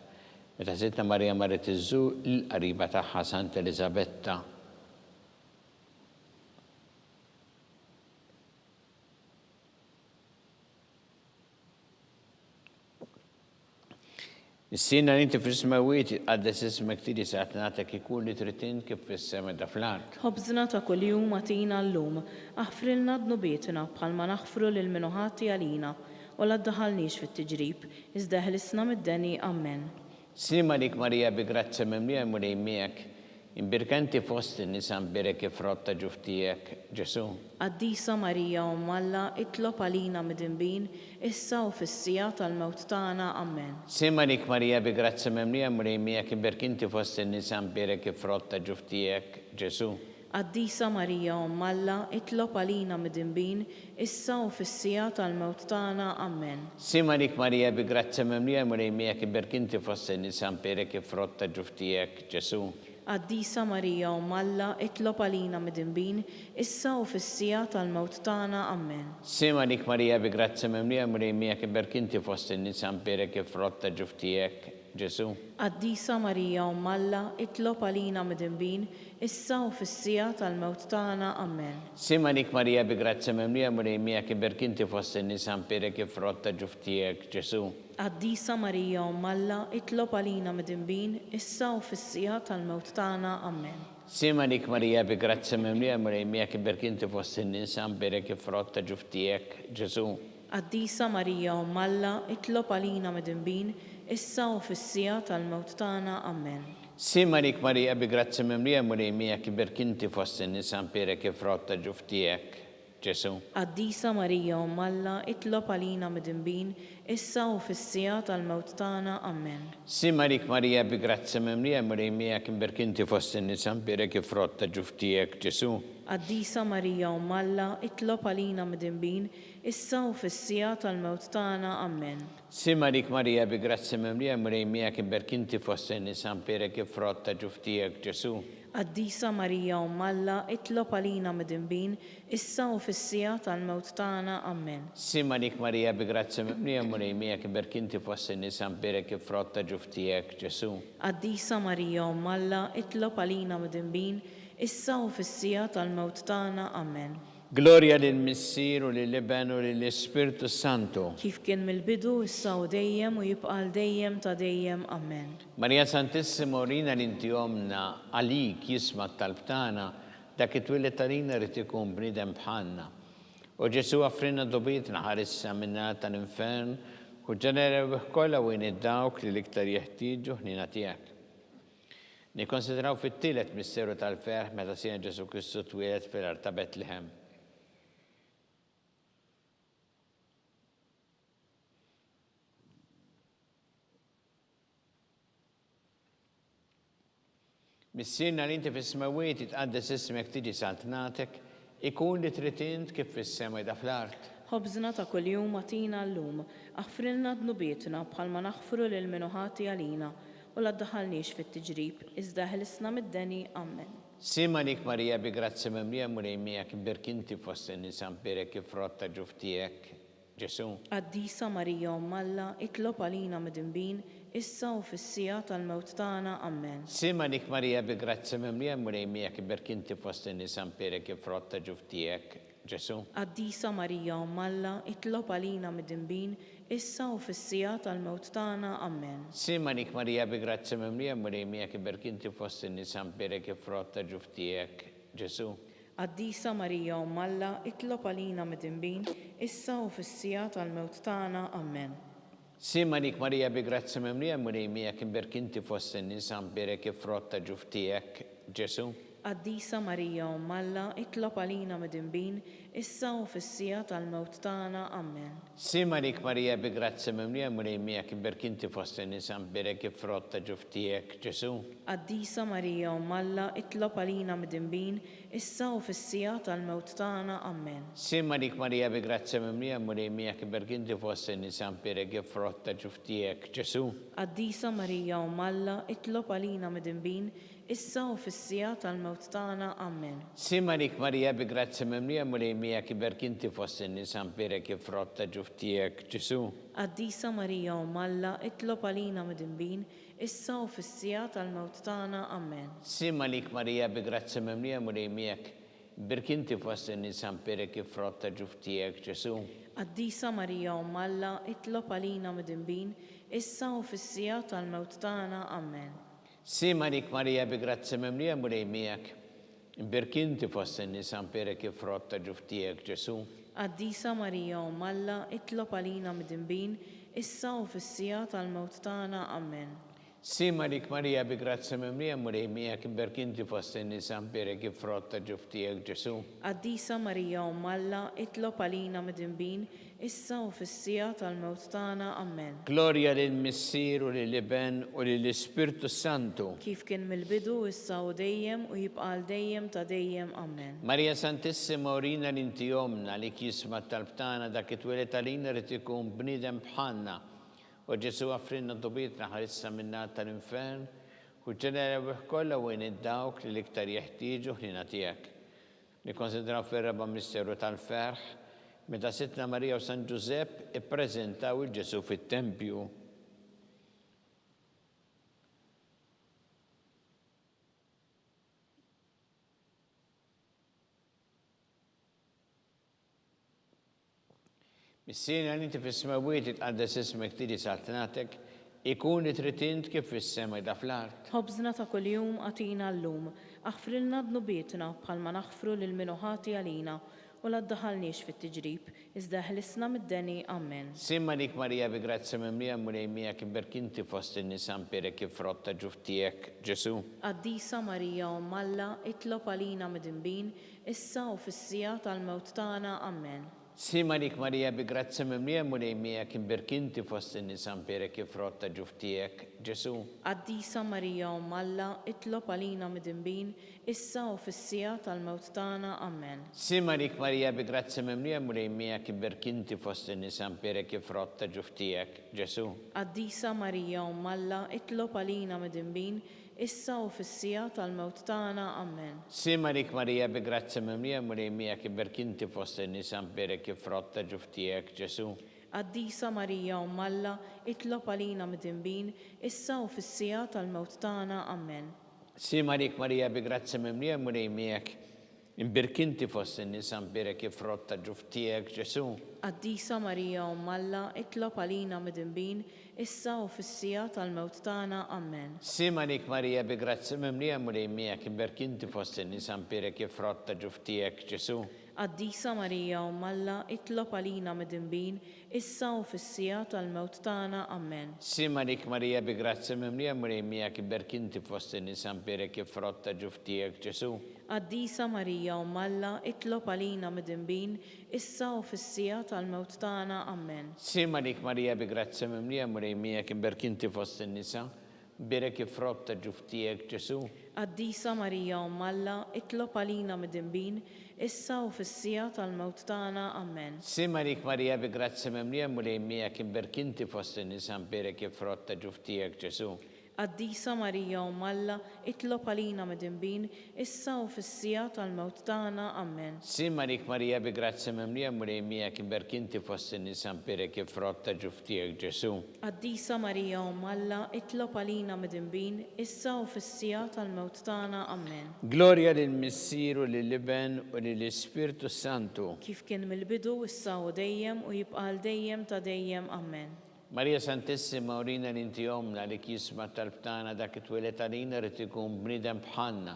meta sitna Marija marret iżżur l-qariba tagħha Sant Elisabetta. Is-sina li inti fis-smawiet tqaddes ismek tieni sart nagħtek ikun li trid int kif fis-sema jda fl-art. ħobżna ta' kuljum għatina llum, aħfrilna dnubietna bħalma naħfru lil minu ħati għalina u la ddaħalniex fit-tiġrib, iżda ħlisna mid-deni. Amen. Slimma lik Marija bi grazza mimlija l-mulejmijak imbirkanti fost in-nisa mpierek il-frott tal-ġuf tiegħek, Ġesu. Qaddisa Marija Omm Alla, itlob għalina midinbin, issa u fis-sija tal-mewt tagħna. Amen. Slimma lik Marija bi grazza mimlija l-mulejmijak imbirkanti fost in-nisa mpierek il-frott tal-ġuf tiegħek, Ġesu. Qaddisa Marija Omm Alla, itlob għalina midinbin, issa u fis-sija tal-mewt tagħna. Amen. Slimma lik Marija bi grazza mimlija l-mulejmijak imbirkanti fost in-nisa mpierek il-frott tal-ġuf tiegħek, Ġesu. Qaddisa Marija Omm Alla, itlob għalina midinbin, issa u fis-sija tal-mewt tagħna. Amen. Slimma lik Marija bi grazza mimlija l-mulejmijak imbirkanti fost in-nisa mpierek il-frott tal-ġuf tiegħek, Ġesu. Qaddisa Marija Umm Alla, itlob għalina midinbin, issa u fis-sija tal-mewt tagħna. Amen. Simanik Marija bi grazzi memlija murejmija kiberkinti fost in-nisa mpirek ifrotta ġuftijek, Ġesu. Qaddisa Marija Umm Alla, itlob għalina midinbin, issa u fis-sija tal-mewt tagħna. Amen. Simanik Marija bi grazzi memlija murejmija kiberkinti fost in-nisa mpirek ifrotta ġuftijek, Ġesu. Qaddisa Marija Umm Alla, itlob għalina midinbin, issa u fis-sija tal-mewt tagħna. Amen. Simanik Marija bi grazzi memlija murejmija kiberkinti fost in-nisa mpirek ifrotta ġuftijek, Ġesu. Qaddisa Marija Umm Alla, itlob għalina midinbin, issa u fis-sija tal-mewt tagħna. Amen. Simanik Marija bi grazzi memlija murejmija kiberkinti fost in-nisa mpirek ifrotta ġuftijek, Ġesu. Qaddisa Marija Umm Alla, itlob għalina midinbin, issa u fis-sija tal-mewt tagħna. Amen. Simanik Marija bi grazzi memlija murejmija kiberkinti fost in-nisa mpirek ifrotta ġuftijek, Ġesu. Qaddisa Marija Umm Alla, itlob għalina midinbin, issa u fis-sija tal-mewt tagħna. Amen. Simanik Marija bi grazzi memlija murejmija kiberkinti fost in-nisa mpirek ifrotta ġuftijek, Ġesu. Qaddisa Marija Umm Alla, itlob għalina midinbin, issa u fis-sija tal-mewt tagħna. Amen. Gloria lill-Missier u lill-Iben u lill-Ispirtu Santu. Kif kien mill-bidu, issa u dejjem u jibqa' dejjem ta' dejjem. Amen. Marija Santissima urina l-inti omna għalik jisma talbtana dak it-twilet tarina rrit ikun bnidem bħalna. U Ġesu għafrina dobitna ħarissa minna tal-infern u ġenera kolla u id-dawk li l-iktar jeħtieġu ħnina tiegħek. Nikkonsidraw fit-tielet misteru tal-ferħ meta sien Ġesu Kristu twilet fil-art ta' Betlehem. Missirna li inti fis-smawiet tqaddes ismek tiġi saltnatek, ikun li tritint kif fis-sema da fl-art. Ħobżna ta' kuljum atina llum, aħfrilna dnubietna bħalma naħfru lil min ħati għalina u la ddaħħalniex fit-tiġrib, iżda ħlisna mid-deni. Amen. Simanik Marija bi grazzi memlija murejmija kiberkinti fost in-nisa mpirek ifrotta ġuftijek, Ġesu. Qaddisa Marija Umm Alla, itlob għalina midinbin, issa u fis-sija tal-mewt tagħna. Amen. Simanik Marija bi grazzi memlija murejmija kiberkinti fost in-nisa mpirek ifrotta ġuftijek, Ġesu. Qaddisa Marija Umm Alla, itlob għalina midinbin, issa u fis-sija tal-mewt tagħna. Amen. Simanik Marija bi grazzi memlija murejmija kiberkinti fost in-nisa mpirek ifrotta ġuftijek, Ġesu. Qaddisa Marija Umm Alla, itlob għalina midinbin, issa u fis-sija tal-mewt tagħna. Amen. Simanik Marija bi grazzi memlija murejmija kiberkinti fost in-nisa mpirek ifrotta ġuftijek, Ġesu. Qaddisa Marija Umm Alla, itlob għalina midinbin, issa u fis-sija tal-mewt tagħna. Amen. Simanik Marija bi grazzi memlija murejmija kiberkinti fost in-nisa mpirek ifrotta ġuftijek, Ġesu. Qaddisa Marija Umm Alla, itlob għalina midinbin, issa u fis-sija tal-mewt tagħna. Amen. Simanik Marija bi grazzi memlija murejmija kiberkinti fost in-nisa mpirek ifrotta ġuftijek, Ġesu. Qaddisa Marija Umm Alla, itlob għalina midinbin, issa u fis-sija tal-mewt tagħna. Amen. Simanik Marija bi grazzi memlija murejmija kiberkinti fost in-nisa mpirek ifrotta ġuftijek, Ġesu. Qaddisa Marija Umm Alla, itlob għalina midinbin, issa u fis-sija tal-mewt tagħna. Amen. Simanik Marija bi grazzi memlija murejmija kiberkinti fost in-nisa mpirek ifrotta ġuftijek, Ġesu. Qaddisa Marija Umm Alla, itlob għalina midinbin, issa u fis-sija tal-mewt tagħna. Amen. Simanik Marija bi grazzi memlija murejmija kiberkinti fost in-nisa mpirek ifrotta ġuftijek, Ġesu. Qaddisa Marija Umm Alla, itlob għalina midinbin, issa u fis-sija tal-mewt tagħna. Amen. Simanik Marija bi grazzi memlija murejmija kiberkinti fost in-nisa mpirek ifrotta ġuftijek, Ġesu. Qaddisa Marija Umm Alla, itlob għalina midinbin, issa u fis-sija tal-mewt tagħna. Amen. Gloria lill-Missier u lill-Iben u lill-Ispirtu Santu. Kif kien mill-bidu, issa u dejjem u jibqa' dejjem ta' dejjem. Amen. Marija Santissima urina l-inti omna li jisma talbtana dak it-twilet għalina rrit ikun bnidem bħalna. U Ġesu għafrinna dobitna ħarissa minna tal-infern u ġenera kolla u id-dawk li l-iktar jeħtieġu ħnina tiegħek. Nikkonsidraw fir-raba' misteru tal-ferħ meta Sittna Marija u San Ġusepp ippreżentaw il-Ġesu fit-tempju. Missina li inti fis-smawiet itqaddes ismek tiġi saltnatek, ikun tritint kif fis-sema da fl-art. ħobżna ta' kuljum għatina llum, aħfrilna dnubietna bħalma naħfru lil minu ħati għalina u la ddaħalniex fit-tiġrib, iżda ħlisna mid-deni ammen. Simma dik Marija bi grazzi mimlija mulejmija kif berkinti fost in-nisa mpere kif frotta ġuftijek Ġesu. Qaddisa Marija Alla, itlob għalina mid-inbin, issa u fis-sija tal-mewt tagħna ammen. Simma dik Marija bi grazzi mimlija mulejmija kif berkinti fost in-nisa mpere kif frotta ġuftijek Ġesu. Qaddisa Marija Alla, itlob għalina mid-inbin, issa u fis-sija tal-mewt tagħna ammen. Simma dik Marija bi grazzi mimlija mulejmija kif berkinti fost in-nisa mpere kif frotta ġuftijek Ġesu. Qaddisa Marija Alla, itlob għalina mid-inbin, issa u fis-sija tal-mewt tagħna ammen. Simma dik Marija bi grazzi mimlija mulejmija kif berkinti fost in-nisa mpere kif frotta ġuftijek Ġesu. Qaddisa Marija Alla, itlob għalina mid-inbin, issa u fis-sija tal-mewt tagħna ammen. Simma dik Marija bi grazzi mimlija mulejmija imberkinti fost in-nisa mpere kif frotta ġuftijek Ġesu. Qaddisa Marija Alla, itlob għalina mid-inbin, issa u fis-sija tal-mewt tagħna ammen. Simma dik Marija bi grazzi mimlija mulejmija imberkinti fost in-nisa mpere kif frotta ġuftijek Ġesu. Qaddisa Marija Alla, itlob għalina mid-inbin, issa u fis-sija tal-mewt tagħna ammen. Simma dik Marija bi grazzi mimlija mulejmija imberkinti fost in-nisa mpere kif frotta ġuftijek Ġesu. Qaddisa Marija Alla, itlob għalina mid-inbin, issa u fis-sija tal-mewt tagħna ammen. Simma dik Marija bi grazzi mimlija mulejmija imberkinti fost in-nisa mpere kif frotta ġuftijek Ġesu. Qaddisa Marija Alla, itlob għalina mid-inbin, issa u fis-sija tal-mewt tagħna ammen. Simma dik Marija bi grazzi mimlija mulejmija imberkinti fost in-nisa mpere kif frotta ġuftijek Ġesu. Qaddisa Marija Alla, itlob għalina mid-inbin, issa u fis-sija tal-mewt tagħna ammen. Simma dik Marija bi grazzi mimlija mulejmija imberkinti fost in-nisa mpere kif frotta ġuftijek Ġesu. Qaddisa Marija Alla, itlob għalina mid-inbin, issa u fis-sija tal-mewt tagħna ammen. Gloria lill-Missieru lill-Iben u lill-Ispirtu Santu. Kif kien mill-bidu issa u dejjem u jibqa' l dejjem ta' dejjem ammen. Marija Santissima urina l-inti omna li kisma tal-btana dak it-twilet għalina rrit ikun bnidem bħalna.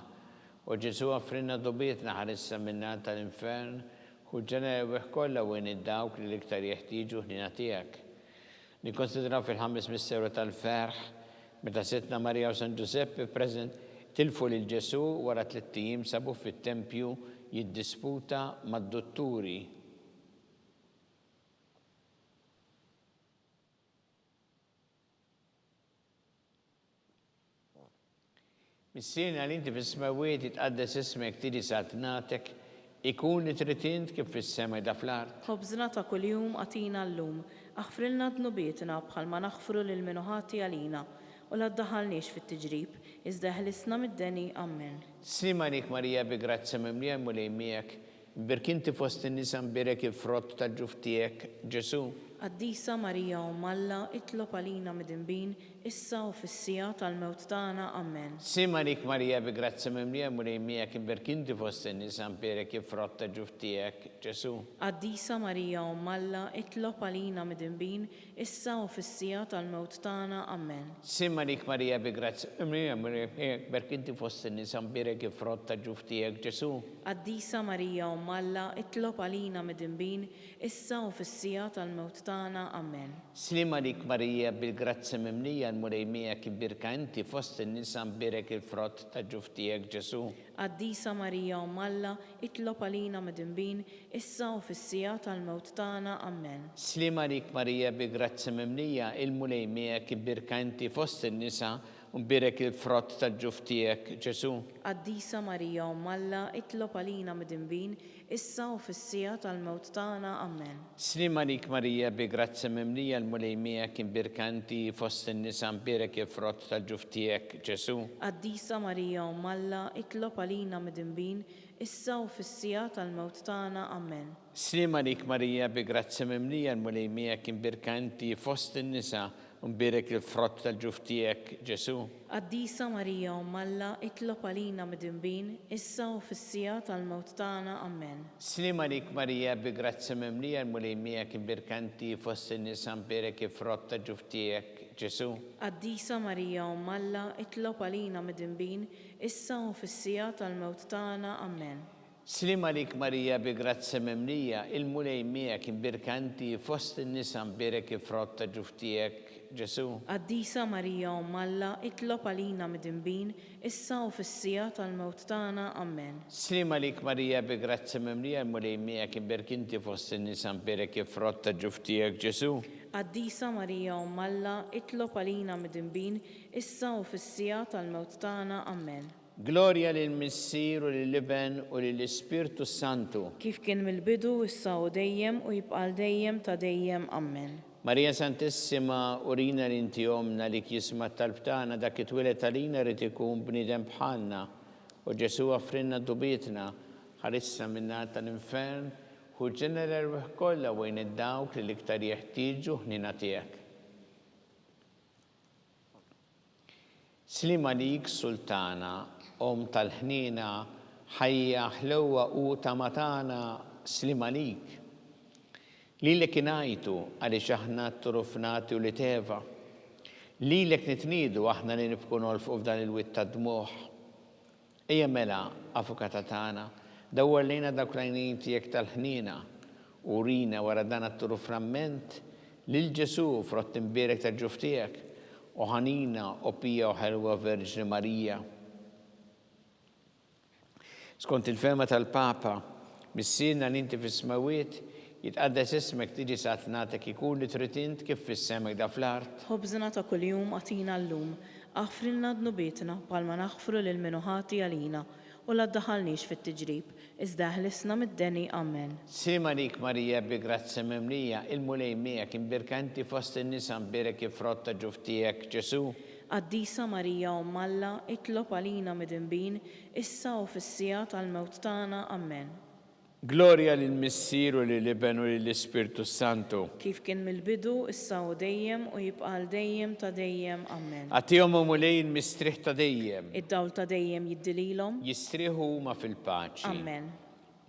U Ġesu għafrinna dobietna ħarissa minna tal-infern u ġena kollha u id-dawk li l-iktar jeħtieġu ħnina tiegħek. Nikkonsidraw fil-ħames misteru tal-ferħ meta Sittna Marija u San Giuseppe preżent tilfu lil Ġesu wara 3 ijiem sabu fit-tempju jiddisputa mad-dotturi. Missina li inti fis-smawiet itqaddes ismek tiġi saltnatek, ikun tritint kif fis-sema da fl-art. Ħobżna ta' kuljum għatina llum, aħfrilna dnubietna bħalma naħfru lil minu ħati għalina u la ddaħalniex fit-tiġrib, iżda ħlisna mid-deni ammen. Simma dik Marija bi grazzi mimlija mulejmijek, berkinti fost in-nisa mpere kif frott tal-ġuftijek Ġesu. Qaddisa Marija Alla, itlob għalina mid-inbin, issa u fis-sija tal-mewt tagħna ammen. Simma dik Marija bi grazzi mimlija mulejmijek berkinti fost in-nisa mpere kif frott tal-ġuftijek Ġesu. Qaddisa Marija Alla, itlob għalina mid-inbin, issa u fis-sija tal-mewt tagħna ammen. Simma dik Marija bi grazzi mimlija mulejmijek berkinti fost in-nisa mpere kif frott tal-ġuftijek Ġesu. Qaddisa Marija Alla, itlob għalina mid-inbin, issa u fis-sija tal-mewt tagħna ammen. Simma dik Marija bil-grazzi mimlija mulejmija kibirka inti fost in-nisa mpere kif frott tal-ġuftijek Ġesu. Qaddisa Marija Alla, itlob għalina mid-inbin, issa u fis-sija tal-mewt tagħna ammen. Simma dik Marija bil-grazzi mimlija il-mulejmija kibirka inti fost in-nisa mpere kif frott tal-ġuftijek Ġesu. Qaddisa Marija Alla, itlob għalina mid-inbin, issa u fis-sija tal-mewt tagħna ammen. Simma dik Marija bi grazzi mimlija l-mulejmija kibirka inti fost in-nisa mpere kif frott tal-ġuftijek Ġesu. Qaddisa Marija Alla, itlob għalina mid-inbin, issa u fis-sija tal-mewt tagħna ammen. Simma dik Marija bi grazzi mimlija l-mulejmija kibirka inti fost in-nisa Nbirek il-frott tal-ġuf tiegħek, Ġesu. Qaddisa Marija Umm Alla, itlob għalina midinbin, issa u fis-sija tal-mewt tagħna. Amen. Slima lik Marija bi grazzi mimlija l-mulej miegħek imbirkanti fost in-nisa nbirek il-frott tal-ġuf tiegħek, Ġesu. Qaddisa Marija Umm Alla, itlob għalina midinbin, issa u fis-sija tal-mewt tagħna. Amen. Slima lik Marija bi grazzi mimlija il-mulej miegħek imbirkanti fost in-nisa nbirek il-frott tal-ġuf tiegħek, Ġesu. Qaddisa Marija Umm Alla, itlob għalina midinbin, issa u fis-sija tal-mewt tagħna. Amen. Slima lik Marija bi grazzi mimlija l-mulej miegħek imbirkanti fost in-nisa nbirek il-frott tal-ġuf tiegħek, Ġesu. Qaddisa Marija Umm Alla, itlob għalina midinbin, issa u fis-sija tal-mewt tagħna. Amen. Gloria lill-Missier u lill-Iben u lill-Ispirtu Santu. Kif kien mill-bidu, issa u dejjem u jibqal dejjem ta' dejjem. Amen. Marija Santissima, urina l-inti omna li jisma tal-btana dak it-twilet għalina rrid ikun bniedem bħalna u Ġesu offrinna dubietna ħarissa minna tal-infern u ġenera l-ruħ kollha wejn id-dawk li l-iktar jeħtieġu ħnina tiegħek. Slima lik Sultana, om tal-ħnina, ħajja ħlewwa u tamatana, slima lik. Lilek inajtu għaliex aħna t-turufnati u li teva. Lilek nitnidu aħna li nibku nolfu f'dan il-witt ta' dmuħ. Ejja mela, avukata tagħna, dawwar lejna dawk l-għajnejn tiegħek tal-ħnina u rina wara dan at-turuframment lil Ġesu frott imbierek tal-ġuf tiegħek u ħanina u pija u ħelwa Verġni Marija. Skont il-ferma tal-Papa, missirna l-inti fis-smawiet jitqaddes ismek tiġi satnatek ikun li tritint kif fis-semek da fl-art. Ħobżna ta' kuljum għatina llum, aħfrilna dnubietna palma naħfru lil minuħati għalina u la ddaħalniex fit-tiġrib, iżda ħlisna mid-deni. Amen. Sima lik Marija bi grazzi mimlija, il-mulej miegħek imbirkanti fost in-nisa nbirek il-frott ġuf tiegħek, Ġesu. Qaddisa Marija Umm Alla, itlob għalina midinbin, issa u fis-sija tal-mewt tagħna. Amen. Gloria lill-Missier u lill-Iben u lill-Ispirtu Santu. Kif kien mill-bidu, issa u dejjem u jibqal dejjem ta' dejjem. Amen. Għatihom u mulej mistriħ ta' dejjem. Id-dawl ta' dejjem jiddililhom. Jistriħu ma fil-paċi. Amen.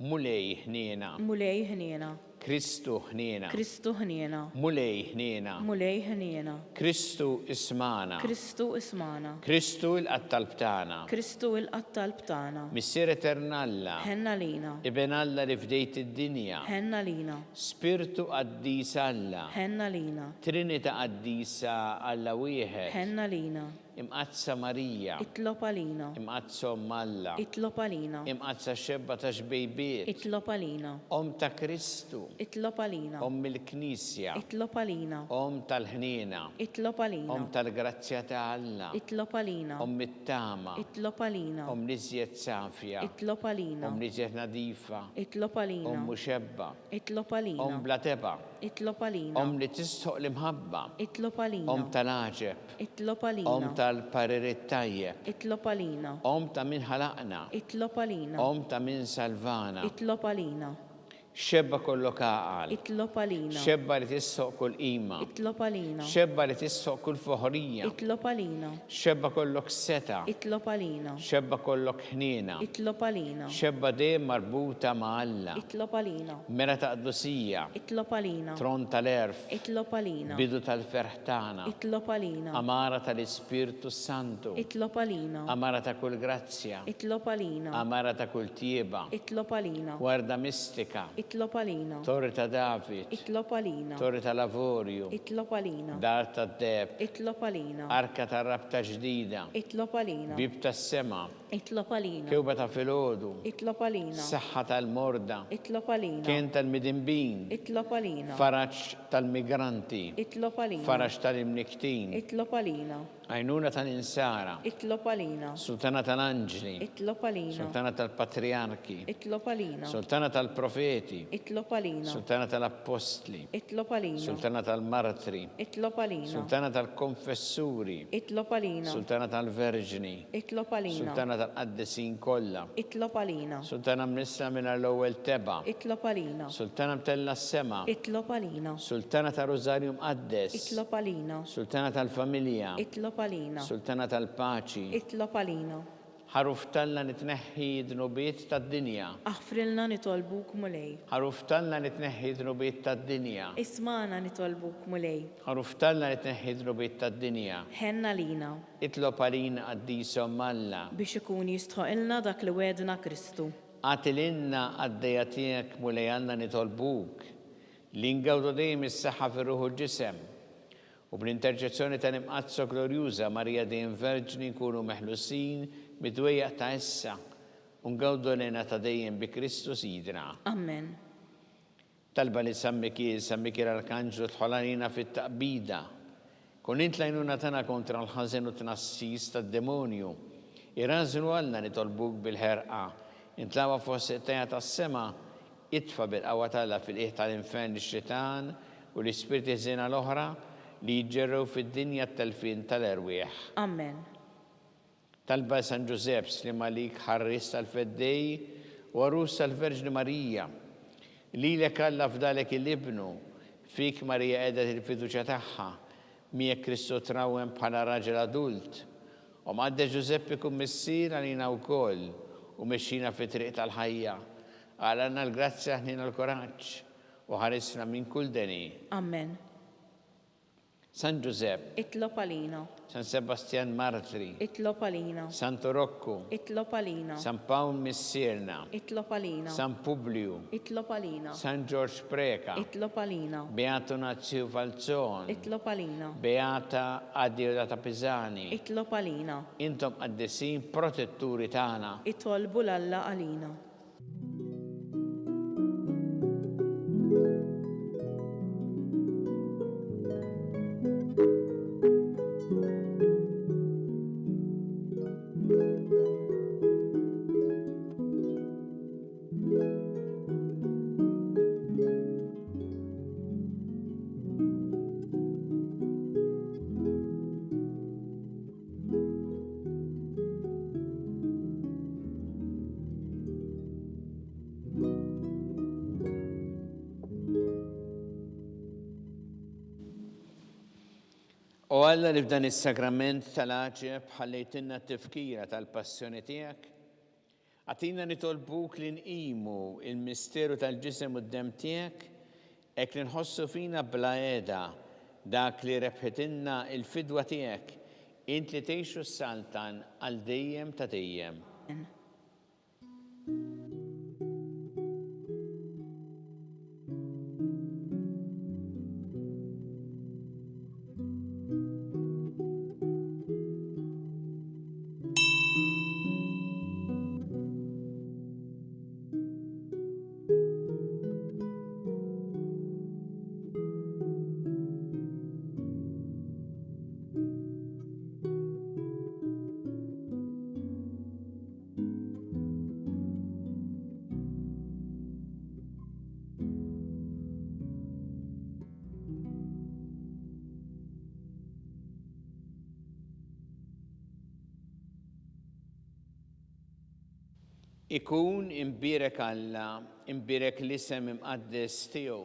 Mulej ħniena. Mulej ħniena. Kristu ħniena. Kristu ħniena. Mulej ħniena. Mulej ħniena. Kristu ismana. Kristu ismana. Kristu il-qattalb tagħna. Kristu il-qattalb tagħna. Missier Eternalla. Ħenna lina. Iben Alla li fdejt id-dinja. Ħenna lina. Spirtu qaddis Alla. Ħenna lina. Trinita qaddisa Alla wieħed. Ħenna lina. Imqazza Marija. Itlob għalina. Imqazza Malla. Itlob għalina. Imqazza xebba ta' xbejbiet. Itlob għalina. Om ta' Kristu. Itlob għalina. Om il-Knisja. Itlob għalina. Om tal-ħnina. Itlob għalina. Om tal-grazzja ta' Alla. Itlob għalina. Om it-tama. Itlob għalina. Om liżjed safja. Itlob għalina. Om liżjed nadifa. Itlob għalina. Om muxebba. Itlob għalina. Om bla teba. Itlob għalina. Om li tisħoq l-imħabba. Itlob għalina. Om tal-aġeb. Itlob għalina. Om tal-paririt tajjeb. Itlob għalina. Om ta' min ħalaqna. Itlob għalina. Om ta' min salvana. Itlob għalina. Xebba kollok għaqal. Itlob għalina. Xebba li tissoq kull qima. Itlob għalina. Xebba li tissoq kull foħrija. Itlob għalina. Xebba kollok seta. Itlob għalina. Xebba kollok ħnina. Itlob għalina. Xebba dejjem marbuta ma' Alla. Itlob għalina. Mera ta' qdusija. Itlob għalina. Tron tal-erf. Itlob għalina. Bidu tal-ferħ tagħna. Itlob għalina. Amara tal-Ispirtu Santu. Itlob għalina. Amara ta' kull grazzja. Itlob għalina. Amara ta' kull tieba. Itlob għalina. Warda mistika. Itlob għalina. Torri ta' David. Itlob għalina. Torri ta' Lavorju. Itlob għalina. Dar ta' Deb. Itlob għalina. Arka ta' rabta ġdida. Itlob għalina. Bib ta' sema. Itlob għalina. Kewba ta' filodu. Itlob għalina. Saħħa tal-morda. Itlob għalina. Kien tal-midinbin. Itlob għalina. Faraġ tal-migranti. Itlob għalina. Faraġ tal-imniktin. Itlob għalina. Għajnuna tal-insara. Itlob għalina. Sultana tal-anġli. Itlob għalina. Sultana tal-patriarki. Itlob għalina. Sultana tal-profeti. tal-profeti, Itlob għalina. sultana tal-apostli, Itlob għalina. sultana tal-martri, Itlob għalina. sultana tal-konfessuri, Itlob għalina. sultana tal-verġni, Itlob għalina. sultana tal-qaddisin kollha, Itlob għalina. sultana mnissa minn l-ewwel teba, Itlob għalina. sultana mtella s-sema, Itlob għalina. sultana tal-Rożarju Mqaddes, Itlob għalina. sultana tal-familja, Itlob għalina. sultana tal-paċi, Itlob għalina. ħaruftalna nitneħħi dnubiet tad-dinja, Aħfrilna nitolbuk mulej. ħaruftalna nitneħħi dnubiet tad-dinja, Ismana nitolbuk mulej. ħaruftalna nitneħħi dnubiet tad-dinja, Ħenna lina itlob għalina qaddisom Alla, biex ikun jistħoqilna dak li wedna Kristu. għatilinna għaddejja tiegħek mulej għandna nitolbuk, li ngawdu dejjem is-saħħa fir-ruħ u l-ġisem, u bl-interċezzjoni tal-imqazzo glorjuża Marija dejjem Verġni nkunu meħlusin mid-dwejjaq ta' issa u ngawdu lejna ta' dejjem bi Kristu Sidna. Amen. Talba li sammiki l-Arkanġlu tħolanina fit-taqbida. Kun int lajnuna tana kontra l-ħażen u tnassis tad-demonju. Irrażnu għalna nitolbuk bil-ħerqa. Intlawa fost it-tajja tas-sema, itfa bil-qawwa tagħla fil-qiegħ tal-infern ix-xitan u l-ispirti żiena l-oħra li jġerrew fid-dinja t-telfin tal-erwieħ. Amen. Talba San Giuseppe li malik ħarris tal-feddej u għarus tal-Verġni Marija. Lilek Alla f'dalek il-ibnu, fik Marija qiegħda il-fiduċja tagħha, miegħek Kristu trawhem bħala raġel adult. U m'għadda Giuseppe kun missier għalina wkoll u mexxina fit-triq tal-ħajja. Għalanna l-grazzja ħnina l-koraġġ u ħarisna minn kull deni. Amen. San Giuseppe, Itlob għalina. San Sebastian Martri, Itlob għalina. Santo Rocco, Itlob għalina. San Paul Missierna, Itlob għalina. San Publiu, Itlob għalina. San George Preka, Itlob għalina. Beato Nazio Falzon, Itlob għalina. Beata Addiodata Pisani, Itlob għalina. intom għaddesin protetturi tagħna. Itolbu l-Alla għalina. U Alla li f'dan is-sagrament tal-aġeb ħallejtinna t-tifkira tal-passjoni tiegħek, għatina nitolbuk li nqimu il-misteru tal-ġisem u d-dem tiegħek, hekk li nħossu fina bla qiegħda dak li rebħitinna il-fidwa tiegħek, int li tgħixu s-saltan għal dejjem ta' dejjem. Ikun imbirek Alla, imbirek l-isem imqaddes tiegħu,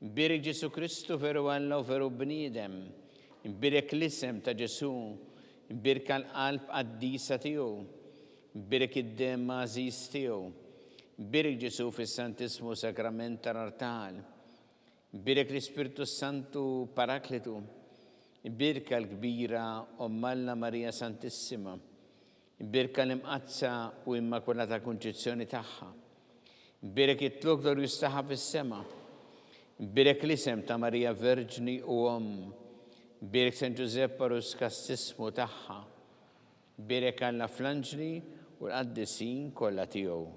imbirek Ġesu Kristu veru Alla u veru bniedem, imbirek l-isem ta' Ġesu, imbirek l-qalb qaddisa tiegħu, imbirek id-dem mażis tiegħu, imbirek Ġesu fis-Santismu Sakrament tal-Artal, imbirek l-Ispirtu Santu Parakletu, imbirek l-kbira Alla Marija Santissima, imbirka l-imqazza u immakulata konċezzjoni tagħha. Imbirek it-tlok glorjuż tagħha fis-sema. Imbirek l-isem ta' Marija Verġni u imbirek San Giuseppe Ruskassismu tagħha. Imbirek Alla fl-anġli u l-qaddisin kollha tiegħu.